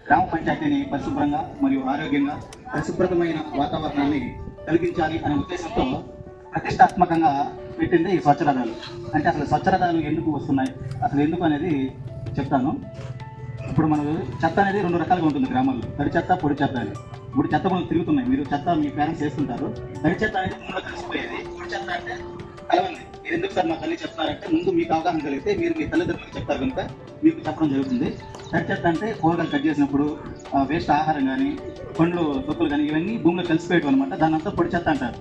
గ్రామ పంచాయతీని పరిశుభ్రంగా మరియు ఆరోగ్యంగా పరిశుభ్రతమైన వాతావరణాన్ని కలిగించాలి అనే ఉద్దేశంతో ప్రతిష్టాత్మకంగా పెట్టింది ఈ స్వచ్ఛరథాలు. అంటే అసలు స్వచ్ఛరథాలు ఎందుకు వస్తున్నాయి, అసలు ఎందుకు అనేది చెప్తాను. ఇప్పుడు మన చెత్త అనేది 2 రకాలుగా ఉంటుంది గ్రామాల్లో, తడి చెత్త, పొడి చెత్త అని. ఇప్పుడు చెత్త మనం తిరుగుతున్నాయి, మీరు చెత్త మీ పేరెంట్స్ చేస్తుంటారు. తడి చెత్త అనేది ముందులో కలిసిపోయేది, పొడి చెత్త అంటే కలవండి. మీరు ఎందుకు సార్ మా తల్లి చెప్తున్నారంటే ముందు మీకు అవగాహన కలిగితే మీరు మీ తల్లిదండ్రులకు చెప్తారు కనుక మీకు చెప్పడం జరుగుతుంది. తడి చెత్త అంటే కూరగాయలు కట్ చేసినప్పుడు వేస్ట్ ఆహారం కానీ, పండ్లు తొక్కులు కానీ ఇవన్నీ భూమిలో కలిసిపోయేవి అనమాట. దాని అంతా పొడి చెత్త అంటారు,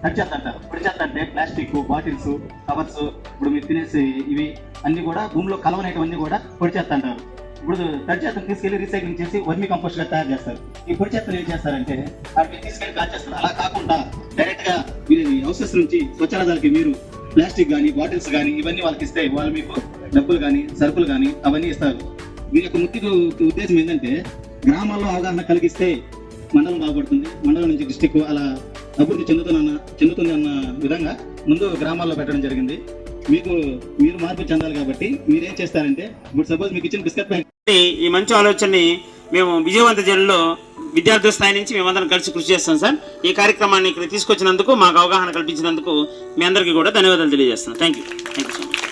తడి చెత్త అంటారు. పొడి చెత్త అంటే ప్లాస్టిక్ బాటిల్స్, కవర్స్, ఇప్పుడు మీరు తినేసి ఇవి అన్ని కూడా భూమిలో కలవనేటివన్నీ కూడా పొడి చెత్త అంటారు. ఇప్పుడు తడి చెత్తను తీసుకెళ్లి రీసైక్లింగ్ చేసి వర్మీ కంపోస్ట్ గా తయారు చేస్తారు. ఈ పొడి చెత్తను ఏం చేస్తారంటే వాటిని తీసుకెళ్లి కాల్చేస్తారు. అలా కాకుండా డైరెక్ట్ గా హౌసెస్ నుంచి స్వచ్ఛరథాలకి మీరు ప్లాస్టిక్ కానీ, బాటిల్స్ కానీ ఇవన్నీ వాళ్ళకి ఇస్తే వాళ్ళు మీకు డబ్బులు కానీ, సరుకులు కానీ అవన్నీ ఇస్తారు. దీని యొక్క ముఖ్య ఉద్దేశం ఏంటంటే గ్రామాల్లో అవగాహన కలిగిస్తే మండలం బాగుపడుతుంది, మండలం నుంచి డిస్టిక్ అలా అభివృద్ధి చెందుతుంది అన్న విధంగా ముందు గ్రామాల్లో పెట్టడం జరిగింది. మీరు మార్పు చెందాలి కాబట్టి మీరేం చేస్తారంటే, ఇప్పుడు సపోజ్ మీకు ఇచ్చిన బిస్కెట్ ప్యాకెట్, ఈ మంచి ఆలోచనని మేము విజయవంత జిల్లాలో విద్యార్థుల స్థాయి నుంచి మేమందరం కలిసి కృషి చేస్తాం సార్. ఈ కార్యక్రమాన్ని ఇక్కడ తీసుకొచ్చినందుకు, మాకు అవగాహన కల్పించినందుకు మీ అందరికీ కూడా ధన్యవాదాలు తెలియజేస్తున్నాను. Thank you so much.